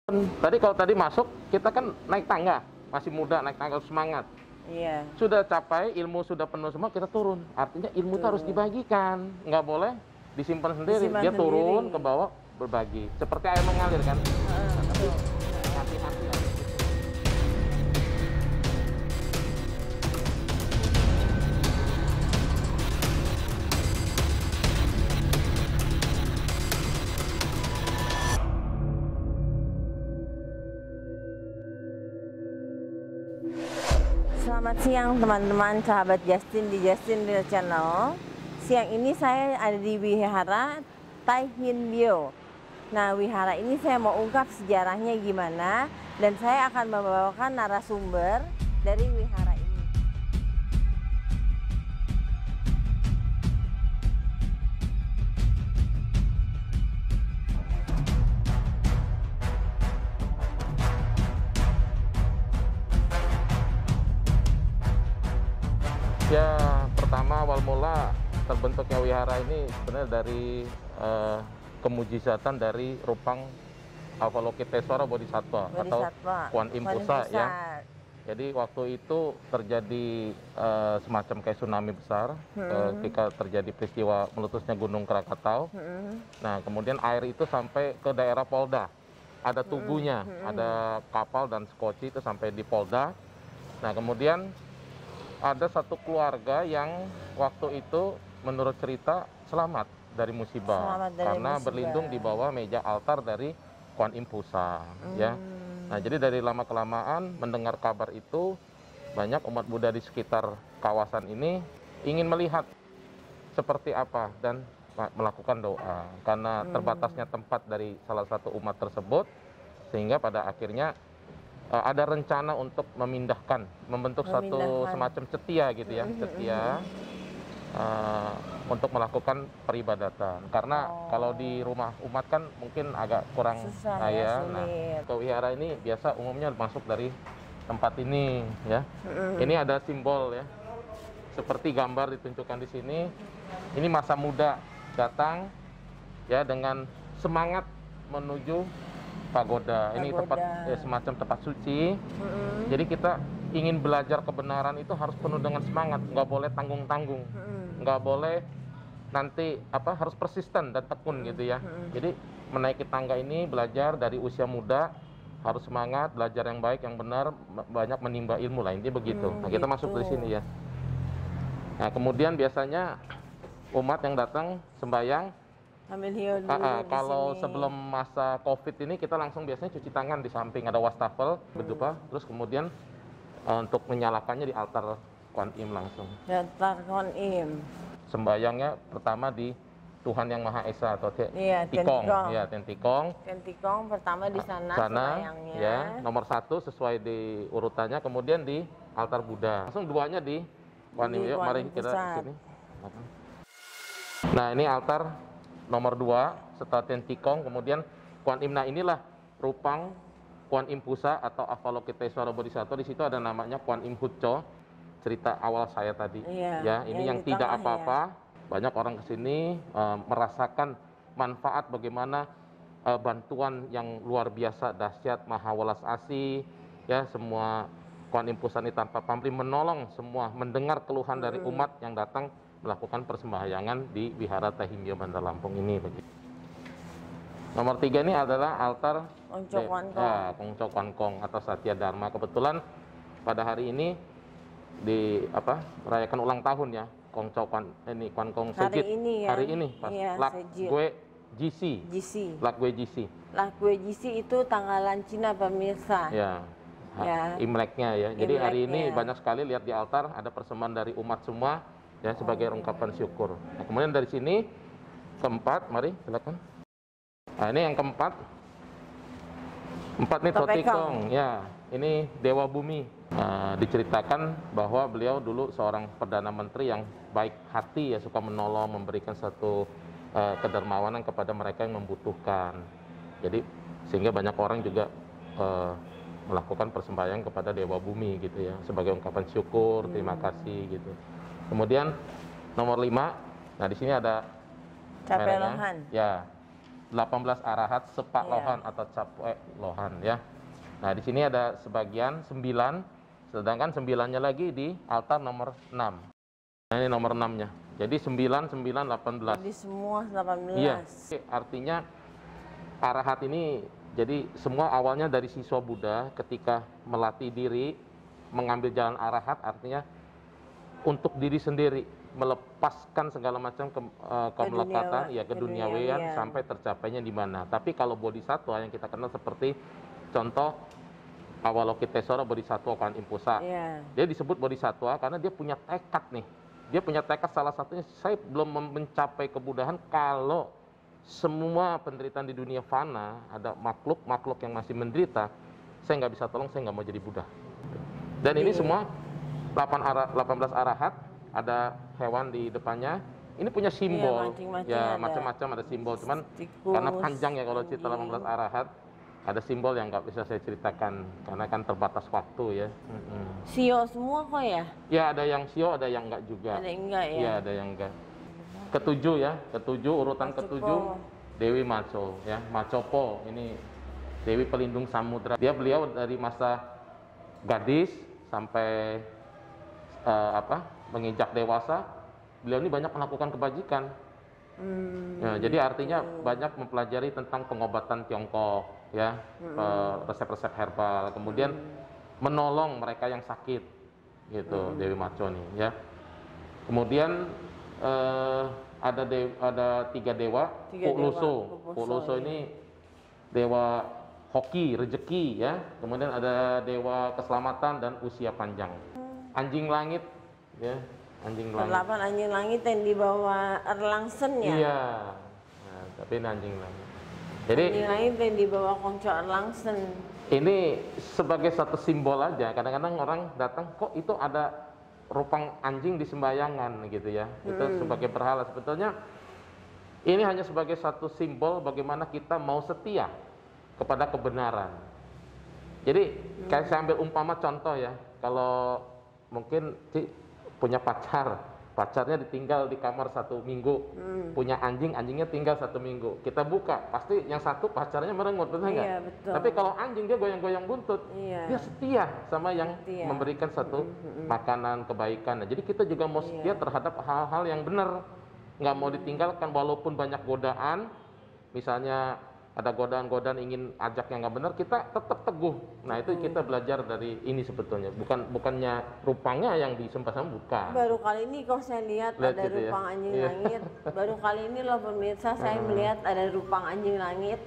Tadi kalau tadi masuk, kita kan naik tangga, masih muda, naik tangga semangat. Iya. Sudah capai, ilmu sudah penuh semua, kita turun. Artinya ilmu itu harus dibagikan, nggak boleh disimpan sendiri. Disimpan Dia sendiri. turun ke bawah, berbagi. Seperti air mengalir kan. Betul. Hati-hati. Selamat siang teman-teman, sahabat Justin di Justin Real Channel. Siang ini saya ada di Wihara Tai Hin Bio. Nah, wihara ini saya mau ungkap sejarahnya gimana, dan saya akan membawakan narasumber dari wihara ini. Ya, pertama awal mula terbentuknya wihara ini sebenarnya dari kemujizatan dari Rupang Avalokitesvara Bodhisattva atau Kuan Im Pusat ya. Jadi waktu itu terjadi semacam kayak tsunami besar ketika terjadi peristiwa meletusnya Gunung Krakatau. Nah, kemudian air itu sampai ke daerah Polda. Ada tubuhnya, ada kapal dan skoci itu sampai di Polda. Nah, kemudian ada satu keluarga yang waktu itu menurut cerita selamat dari musibah karena berlindung di bawah meja altar dari Kuan Im Pusat ya. Nah, jadi dari lama kelamaan mendengar kabar itu, banyak umat Buddha di sekitar kawasan ini ingin melihat seperti apa dan melakukan doa karena terbatasnya tempat dari salah satu umat tersebut, sehingga pada akhirnya ada rencana untuk membentuk satu semacam cetia gitu ya, cetia untuk melakukan peribadatan. Karena kalau di rumah umat kan mungkin agak kurang susah, Nah, ke wihara ini biasa umumnya masuk dari tempat ini ya. Ini ada simbol ya, seperti gambar ditunjukkan di sini. Ini masa muda datang ya dengan semangat menuju pagoda. Ini tempat semacam tempat suci. Jadi kita ingin belajar kebenaran itu harus penuh dengan semangat, nggak boleh tanggung-tanggung, nggak boleh nanti harus persisten dan tekun gitu ya. Jadi menaiki tangga ini belajar dari usia muda, harus semangat, belajar yang baik, yang benar, banyak menimba ilmu lah, intinya begitu. Nah, kita masuk dari sini ya. Nah, kemudian biasanya umat yang datang sembahyang, kalau sebelum masa COVID ini kita langsung biasanya cuci tangan di samping ada wastafel berdupa, terus kemudian untuk menyalakannya di altar Kuan Im langsung. Altar Kuan Im. Sembayangnya pertama di Tuhan Yang Maha Esa atau Tikong. Ya, Tentikong. Tentikong pertama di sana sembayangnya. Ya, nomor 1 sesuai di urutannya, kemudian di altar Buddha. Langsung duanya di Kuan Im. Yuk, mari kita sini. Nah, ini altar nomor 2 setelah Tentikong, kemudian Kuan Im. Nah, inilah Rupang Kuan Im Pusat atau Avalokitesvara Bodhisattva. Di situ ada namanya Kuan Im Hutcho, cerita awal saya tadi. Ya, ini yang tidak apa-apa. Banyak orang kesini merasakan manfaat bagaimana bantuan yang luar biasa dahsyat, maha welas asih ya. Semua Kuan Im Pusat ini tanpa pamrih menolong semua, mendengar keluhan dari umat yang datang melakukan persembahyangan di Wihara Tai Hin Bio Bandar Lampung ini. Nomor 3 ini adalah altar Kongco Kwan Kong atau Satya Dharma. Kebetulan pada hari ini merayakan ulang tahun ya Kongco Kwan Kong Sejit. Hari ini pas Lakgue GC. Lakgue GC. Lakgue GC itu tanggalan Cina pemirsa. Ya. Imleknya ya. Jadi hari ini banyak sekali lihat di altar ada persembahan dari umat semua ya sebagai ungkapan syukur. Nah, kemudian dari sini keempat, mari silakan. Nah, ini yang keempat. 4 nih Totikong ya. Ini Dewa Bumi. Diceritakan bahwa beliau dulu seorang perdana menteri yang baik hati ya, suka menolong, memberikan satu kedermawanan kepada mereka yang membutuhkan. Jadi sehingga banyak orang juga melakukan persembahyang kepada Dewa Bumi gitu ya, sebagai ungkapan syukur, terima kasih gitu. Kemudian nomor 5, nah di sini ada Capelohan. Ya, 18 arahat sepak lohan atau capek lohan ya. Nah, di sini ada sebagian 9, sedangkan 9-nya lagi di altar nomor 6. Nah, ini nomor 6-nya. Jadi 9, 9, 18. Jadi semua 18. Iya, artinya arahat ini jadi semua awalnya dari siswa Buddha ketika melatih diri mengambil jalan arahat, artinya untuk diri sendiri, melepaskan segala macam kemelekatan, ya keduniawian sampai tercapainya di mana. Tapi kalau bodhisattva yang kita kenal seperti contoh Avalokitesvara Bodhisattva Kuan Im Pusat. Dia disebut bodhisattva karena dia punya tekad nih. Dia punya tekad, salah satunya, saya belum mencapai kebudahan kalau semua penderitaan di dunia fana, ada makhluk yang masih menderita, saya nggak bisa tolong, saya nggak mau jadi Buddha. Dan ini semua 18 arahat, ada hewan di depannya. Ini punya simbol, ya macam-macam ada simbol. Cuman karena panjang ya kalau cerita 18 arahat, ada simbol yang nggak bisa saya ceritakan karena kan terbatas waktu ya. Sio semua kok ya? Ya, ada yang sio, ada yang enggak juga. Ada yang enggak ya? Iya, ada yang enggak. Ketujuh ya, ketujuh, urutan ketujuh Dewi Macho ya, Macopo ini Dewi pelindung samudra. Beliau dari masa gadis sampai menginjak dewasa, beliau ini banyak melakukan kebajikan. Ya, jadi artinya banyak mempelajari tentang pengobatan Tiongkok ya, resep-resep herbal, kemudian menolong mereka yang sakit gitu. Dewi Macho nih ya. Kemudian ada 3 dewa. Puluso ini dewa hoki, rezeki ya. Kemudian ada dewa keselamatan dan usia panjang. Anjing langit ya, anjing langit. 8 anjing langit yang dibawa Erlangsen ya? Iya. Nah, tapi ini anjing langit. Jadi anjing langit yang dibawa Kongco Erlangsen. Ini sebagai satu simbol aja. Kadang-kadang orang datang, kok itu ada rupang anjing di sembayangan gitu ya. Itu sebagai berhala. Sebetulnya ini hanya sebagai satu simbol bagaimana kita mau setia kepada kebenaran. Jadi kayak saya ambil umpama contoh ya. Kalau mungkin punya pacarnya ditinggal di kamar 1 minggu, punya anjingnya tinggal 1 minggu. Kita buka, pasti yang satu pacarnya merengut, betul nggak? Iya, betul. Tapi kalau anjing dia goyang-goyang buntut, dia setia sama yang memberikan satu makanan kebaikan. Nah, jadi kita juga mau setia terhadap hal-hal yang benar, nggak mau ditinggalkan walaupun banyak godaan. Misalnya ada godaan-godaan ingin ajak yang nggak benar, kita tetap teguh. Nah, itu kita belajar dari ini sebetulnya. Bukannya rupangnya yang disembah sama, bukan. Baru kali ini kok saya lihat ada gitu rupang anjing langit. Baru kali ini loh pemirsa, saya melihat ada rupang anjing langit.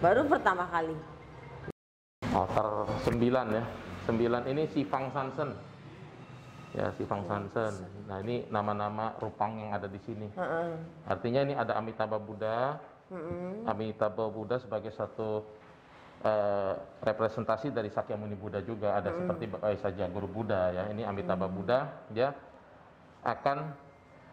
Baru pertama kali. Altar 9 ya. 9 ini Sifang Sansen. Ya, Sifang Sansen. Nah, ini nama-nama rupang yang ada di sini. Artinya ini ada Amitabha Buddha. Amitabha Buddha sebagai satu representasi dari Sakyamuni Buddha juga. Ada seperti saja Guru Buddha ya. Ini Amitabha Buddha, dia akan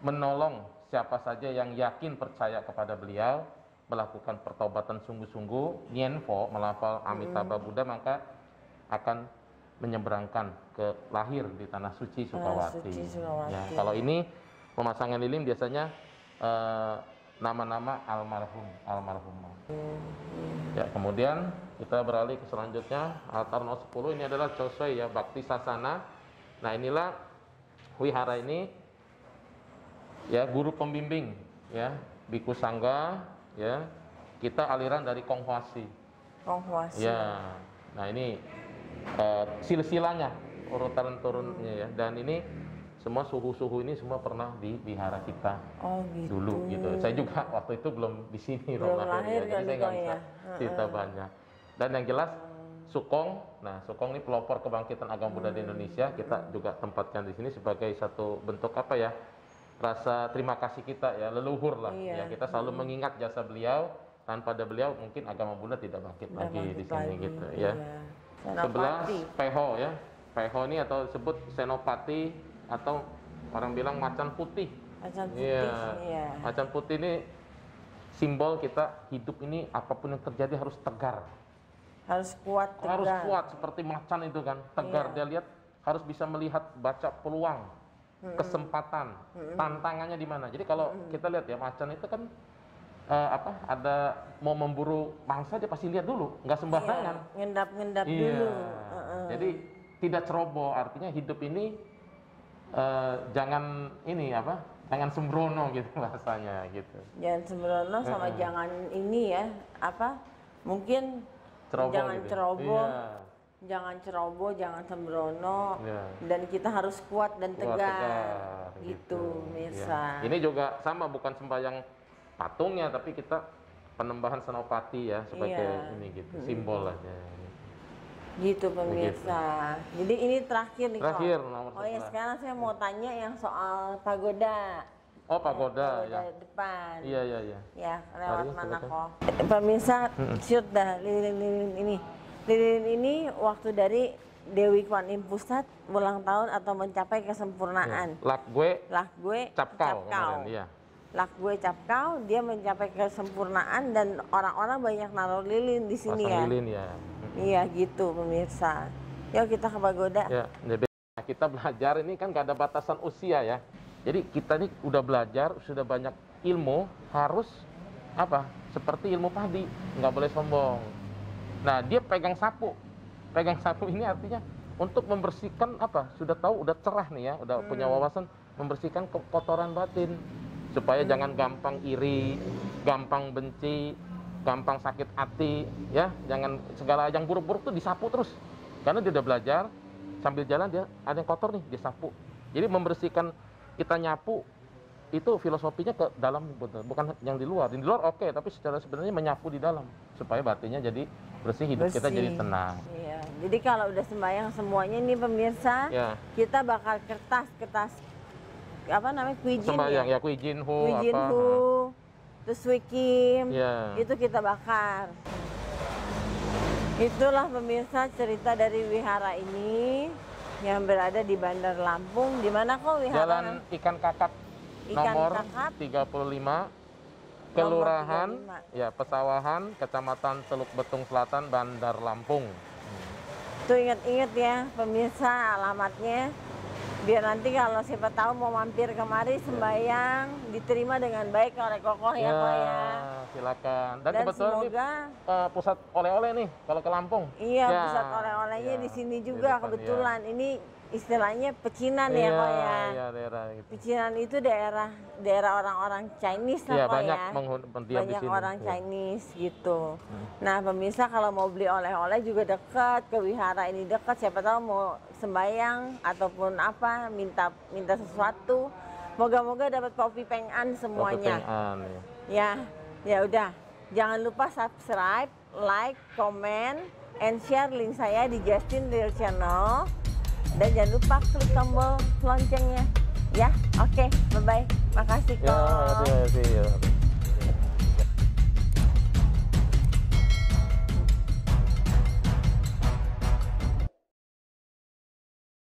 menolong siapa saja yang yakin percaya kepada beliau, melakukan pertobatan sungguh-sungguh, nienpo, melafal Amitabha Buddha, maka akan menyeberangkan ke lahir di tanah suci Sukawati. Ya, kalau ini pemasangan lilin biasanya nama-nama almarhumah. Ya, kemudian kita beralih ke selanjutnya, altar nomor 10 ini adalah Chosoi ya, Bakti Sasana. Nah, inilah wihara ini ya, guru pembimbing ya, Biku Sangga ya. Kita aliran dari Konghuasi. Ya. Nah, ini silsilanya, urutan turunnya ya. Dan ini semua suhu-suhu ini semua pernah di wihara kita dulu gitu. Saya juga waktu itu belum di sini belum lahir ya. Jadi saya nggak bisa cerita banyak. Dan yang jelas Sukong, nah Sukong ini pelopor kebangkitan agama Buddha di Indonesia. Kita juga tempatkan di sini sebagai satu bentuk apa ya, rasa terima kasih kita ya, leluhur lah ya. Kita selalu mengingat jasa beliau. Tanpa ada beliau mungkin agama Buddha tidak bangkit lagi di sini gitu ya. 11 Peho ya. Peho ini atau disebut Senopati atau orang bilang macan putih. Macan putih. Macan putih ini simbol kita hidup ini apapun yang terjadi harus tegar. Harus kuat, tegar. Harus kuat seperti macan itu kan, tegar. Dia lihat, harus bisa melihat, baca peluang, kesempatan, tantangannya di mana. Jadi kalau kita lihat ya, macan itu kan ada mau memburu mangsa, dia pasti lihat dulu, nggak sembarangan. Ngendap-ngendap Iya. dulu. Jadi tidak ceroboh, artinya hidup ini jangan ini jangan sembrono gitu bahasanya gitu. Jangan sembrono sama jangan ini ya, mungkin Ceroboh jangan gitu. ceroboh. Iya. Jangan ceroboh, jangan sembrono, Iya. dan kita harus kuat dan Kuat, tegar, tegar, gitu, Iya. Mirsa. Ini juga sama, bukan sembahyang patungnya, tapi kita penembahan Senopati ya, sebagai Iya. ini gitu, simbol aja. Gitu pemirsa. Jadi ini terakhir nih, Terakhir, Ko. nomor Oh ya, 11. sekarang saya mau tanya yang soal pagoda. Oh, pagoda ya. Depan. Iya, iya, iya. Ya, lewat Mari, mana silakan. kok? Pemirsa, shoot dah lilin-lilin ini. Lilin ini waktu dari Dewi Kwan Im Pusat ulang tahun atau mencapai kesempurnaan. Lak gue Lah gue Capkau kemarin, iya. Lah gue Capkau, dia mencapai kesempurnaan dan orang-orang banyak naruh lilin di sini Pasang ya. lilin ya. Iya gitu pemirsa. Yuk kita ke pagoda. Ya, kita belajar ini kan gak ada batasan usia ya. Jadi kita ini udah belajar, sudah banyak ilmu, harus seperti ilmu padi, nggak boleh sombong. Nah, dia pegang sapu ini artinya untuk membersihkan sudah tahu, udah cerah nih ya, udah punya wawasan membersihkan kotoran batin supaya jangan gampang iri, gampang benci, gampang sakit hati ya, jangan segala yang buruk-buruk tuh disapu terus. Karena dia udah belajar, sambil jalan dia ada yang kotor nih, disapu. Jadi membersihkan, kita nyapu itu filosofinya ke dalam, bukan yang di luar. Di luar oke, tapi secara sebenarnya menyapu di dalam supaya batinnya jadi bersih, hidup kita jadi tenang. Iya. Jadi kalau udah sembahyang semuanya nih pemirsa, Ya. kita bakal kertas kuijin Sembahyang ya. ya, kuijinhu Kuijinhu, terus wikim, Ya. itu kita bakar. Itulah pemirsa cerita dari wihara ini yang berada di Bandar Lampung. Di mana kok wihara? Jalan Ikan Kakap Ikan nomor Kakap. 35, Kelurahan 35. ya Pesawahan, Kecamatan Teluk Betung Selatan, Bandar Lampung. Tuh ingat-ingat ya pemirsa alamatnya. Biar nanti kalau siapa tahu mau mampir kemari sembahyang diterima dengan baik oleh kokoh ya Ko ya. Silakan. Dan kebetulan semoga ini pusat oleh-oleh nih kalau ke Lampung. iya Ya, pusat oleh-olehnya ya, di sini di juga depan, kebetulan. Ini istilahnya pecinan ya Iya, Ko ya. iya, daerah gitu. Pecinan itu daerah orang-orang Chinese lah Iya, Ko banyak ya. pendiam di Banyak sini. orang Iya. Chinese gitu. Nah pemirsa kalau mau beli oleh-oleh juga dekat, ke wihara ini dekat. Siapa tahu mau sembayang ataupun minta sesuatu. Moga-moga dapat kopi peng'an semuanya. Kopi Peng'an, ya. Ya udah. Jangan lupa subscribe, like, comment, and share link saya di Justin Real Channel. Dan jangan lupa klik tombol loncengnya. Ya, oke, bye-bye. Makasih, Ya, Ko.